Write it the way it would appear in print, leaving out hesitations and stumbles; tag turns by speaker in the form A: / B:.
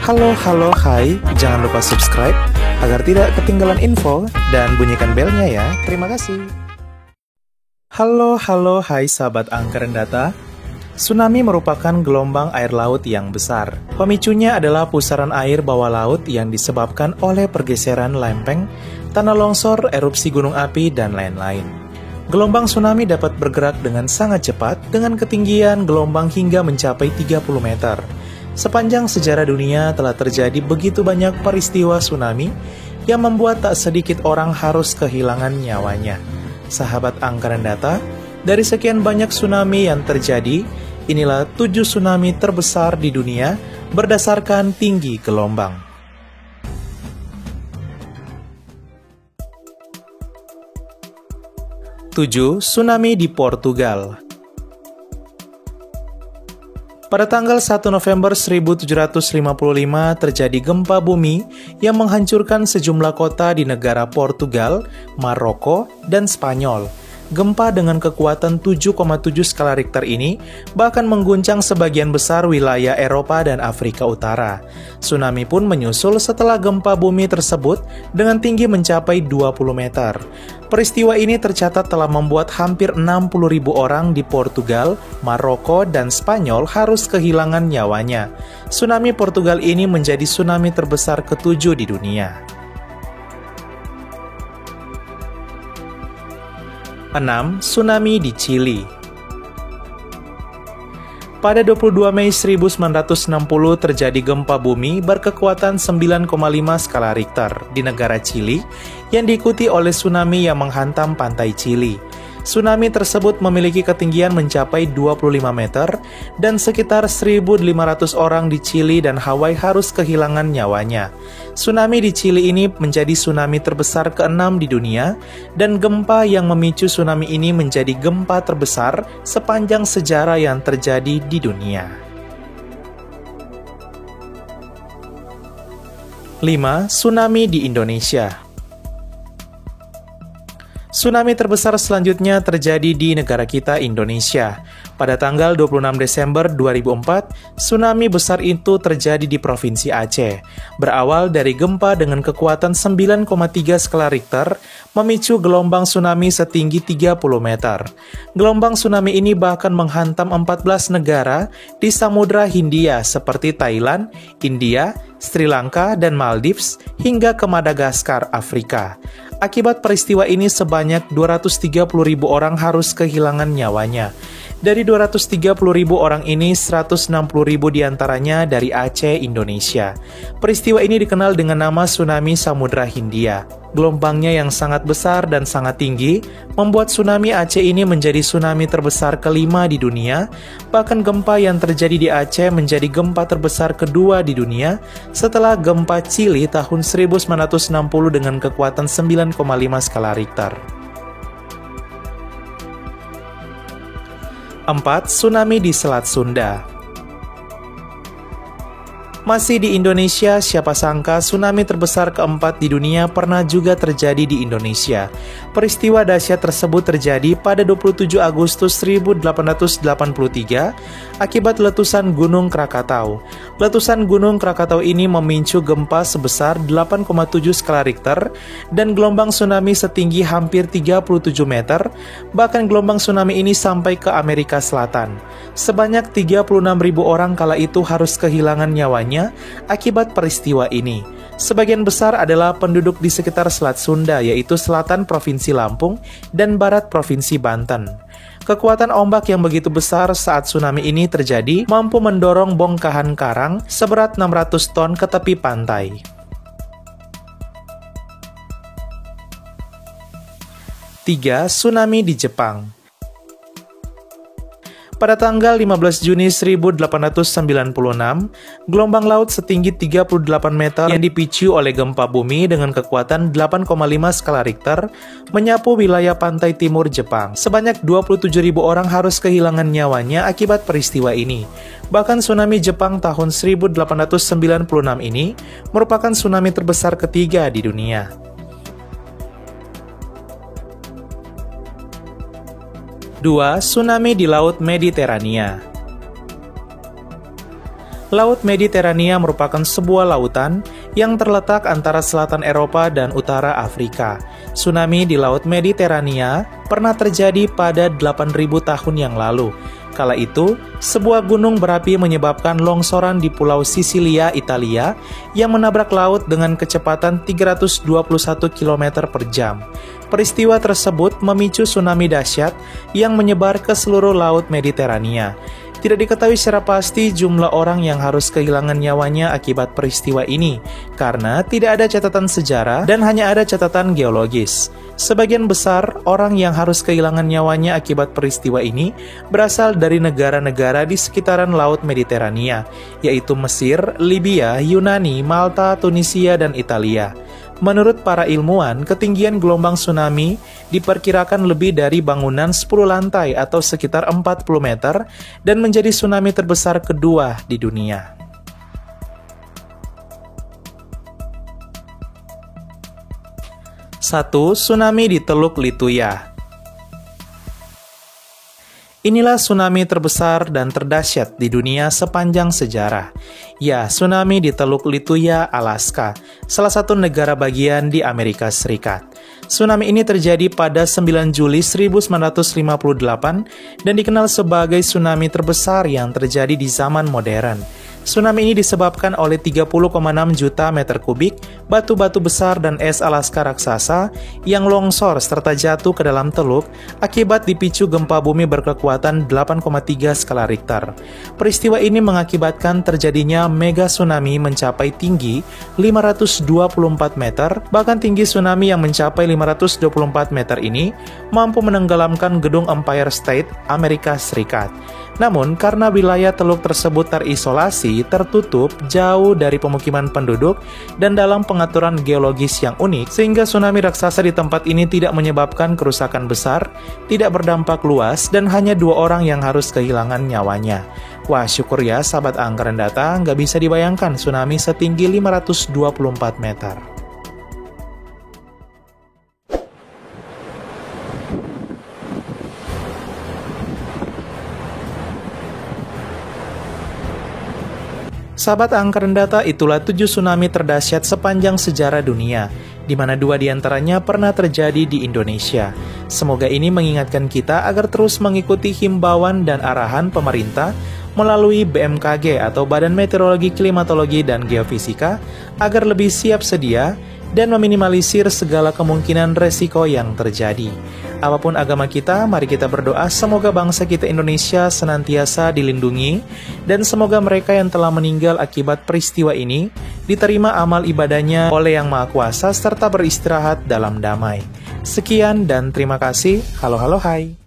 A: Halo, hai, jangan lupa subscribe agar tidak ketinggalan info dan bunyikan belnya ya. Terima kasih. Halo, hai sahabat angka dan data. Tsunami merupakan gelombang air laut yang besar. Pemicunya adalah pusaran air bawah laut yang disebabkan oleh pergeseran lempeng, tanah longsor, erupsi gunung api, dan lain-lain. Gelombang tsunami dapat bergerak dengan sangat cepat dengan ketinggian gelombang hingga mencapai 30 meter. Sepanjang sejarah dunia telah terjadi begitu banyak peristiwa tsunami yang membuat tak sedikit orang harus kehilangan nyawanya. Sahabat angka dan data, dari sekian banyak tsunami yang terjadi, inilah 7 tsunami terbesar di dunia berdasarkan tinggi gelombang. Tujuh, tsunami di Portugal. Pada tanggal 1 November 1755 terjadi gempa bumi yang menghancurkan sejumlah kota di negara Portugal, Maroko, dan Spanyol. Gempa dengan kekuatan 7,7 skala Richter ini bahkan mengguncang sebagian besar wilayah Eropa dan Afrika Utara. Tsunami pun menyusul setelah gempa bumi tersebut dengan tinggi mencapai 20 meter. Peristiwa ini tercatat telah membuat hampir 60.000 orang di Portugal, Maroko, dan Spanyol harus kehilangan nyawanya. Tsunami Portugal ini menjadi tsunami terbesar ke-7 di dunia. 6. Tsunami di Chili. Pada 22 Mei 1960 terjadi gempa bumi berkekuatan 9,5 skala Richter di negara Chili yang diikuti oleh tsunami yang menghantam pantai Chili. Tsunami tersebut memiliki ketinggian mencapai 25 meter dan sekitar 1.500 orang di Chili dan Hawaii harus kehilangan nyawanya. Tsunami di Chili ini menjadi tsunami terbesar ke-6 di dunia dan gempa yang memicu tsunami ini menjadi gempa terbesar sepanjang sejarah yang terjadi di dunia. 5. Tsunami di Indonesia. Tsunami terbesar selanjutnya terjadi di negara kita, Indonesia. Pada tanggal 26 Desember 2004, tsunami besar itu terjadi di Provinsi Aceh. Berawal dari gempa dengan kekuatan 9,3 skala Richter, memicu gelombang tsunami setinggi 30 meter. Gelombang tsunami ini bahkan menghantam 14 negara di Samudra Hindia seperti Thailand, India, Sri Lanka, dan Maldives, hingga ke Madagaskar, Afrika. Akibat peristiwa ini sebanyak 230.000 orang harus kehilangan nyawanya. Dari 230.000 orang ini, 160.000 diantaranya dari Aceh, Indonesia. Peristiwa ini dikenal dengan nama Tsunami Samudra Hindia. Gelombangnya yang sangat besar dan sangat tinggi membuat tsunami Aceh ini menjadi tsunami terbesar kelima di dunia. Bahkan gempa yang terjadi di Aceh menjadi gempa terbesar kedua di dunia setelah gempa Chili tahun 1960 dengan kekuatan 9,5 skala Richter. 4. Tsunami di Selat Sunda. Masih di Indonesia, siapa sangka tsunami terbesar keempat di dunia pernah juga terjadi di Indonesia. Peristiwa dahsyat tersebut terjadi pada 27 Agustus 1883 akibat letusan Gunung Krakatau. Letusan Gunung Krakatau ini memicu gempa sebesar 8,7 skala Richter dan gelombang tsunami setinggi hampir 37 meter. Bahkan gelombang tsunami ini sampai ke Amerika Selatan. Sebanyak 36.000 orang kala itu harus kehilangan nyawanya akibat peristiwa ini. Sebagian besar adalah penduduk di sekitar Selat Sunda, yaitu selatan Provinsi Lampung dan barat Provinsi Banten. Kekuatan ombak yang begitu besar saat tsunami ini terjadi mampu mendorong bongkahan karang seberat 600 ton ke tepi pantai. 3. Tsunami di Jepang. Pada tanggal 15 Juni 1896, gelombang laut setinggi 38 meter yang dipicu oleh gempa bumi dengan kekuatan 8,5 skala Richter menyapu wilayah pantai timur Jepang. Sebanyak 27.000 orang harus kehilangan nyawanya akibat peristiwa ini. Bahkan tsunami Jepang tahun 1896 ini merupakan tsunami terbesar ketiga di dunia. 2. Tsunami di Laut Mediterania. Laut Mediterania merupakan sebuah lautan yang terletak antara selatan Eropa dan utara Afrika. Tsunami di Laut Mediterania pernah terjadi pada 8.000 tahun yang lalu. Kala itu, sebuah gunung berapi menyebabkan longsoran di Pulau Sisilia, Italia, yang menabrak laut dengan kecepatan 321 km per jam. Peristiwa tersebut memicu tsunami dahsyat yang menyebar ke seluruh Laut Mediterania. Tidak diketahui secara pasti jumlah orang yang harus kehilangan nyawanya akibat peristiwa ini, karena tidak ada catatan sejarah dan hanya ada catatan geologis. Sebagian besar orang yang harus kehilangan nyawanya akibat peristiwa ini berasal dari negara-negara di sekitaran Laut Mediterania, yaitu Mesir, Libya, Yunani, Malta, Tunisia, dan Italia. Menurut para ilmuwan, ketinggian gelombang tsunami diperkirakan lebih dari bangunan 10 lantai atau sekitar 40 meter dan menjadi tsunami terbesar kedua di dunia. 1. Tsunami di Teluk Lituya. Inilah tsunami terbesar dan terdahsyat di dunia sepanjang sejarah. Ya, tsunami di Teluk Lituya, Alaska, salah satu negara bagian di Amerika Serikat. Tsunami ini terjadi pada 9 Juli 1958 dan dikenal sebagai tsunami terbesar yang terjadi di zaman modern. Tsunami ini disebabkan oleh 30,6 juta meter kubik batu-batu besar dan es Alaska raksasa yang longsor serta jatuh ke dalam teluk akibat dipicu gempa bumi berkekuatan 8,3 skala Richter. Peristiwa ini mengakibatkan terjadinya mega tsunami mencapai tinggi 524 meter, bahkan tinggi tsunami yang mencapai 524 meter ini mampu menenggelamkan gedung Empire State, Amerika Serikat. Namun, karena wilayah teluk tersebut terisolasi, tertutup, jauh dari pemukiman penduduk, dan dalam pengaturan geologis yang unik, sehingga tsunami raksasa di tempat ini tidak menyebabkan kerusakan besar, tidak berdampak luas, dan hanya 2 orang yang harus kehilangan nyawanya. Wah, syukur ya sahabat Angkaren Data, nggak bisa dibayangkan tsunami setinggi 524 meter. Sahabat Angkaren Data, itulah 7 tsunami terdahsyat sepanjang sejarah dunia, di mana 2 diantaranya pernah terjadi di Indonesia. Semoga ini mengingatkan kita agar terus mengikuti himbauan dan arahan pemerintah melalui BMKG atau Badan Meteorologi, Klimatologi, dan Geofisika agar lebih siap sedia dan meminimalisir segala kemungkinan resiko yang terjadi. Apapun agama kita, mari kita berdoa semoga bangsa kita Indonesia senantiasa dilindungi dan semoga mereka yang telah meninggal akibat peristiwa ini diterima amal ibadahnya oleh Yang Maha Kuasa serta beristirahat dalam damai. Sekian dan terima kasih. Halo halo hai.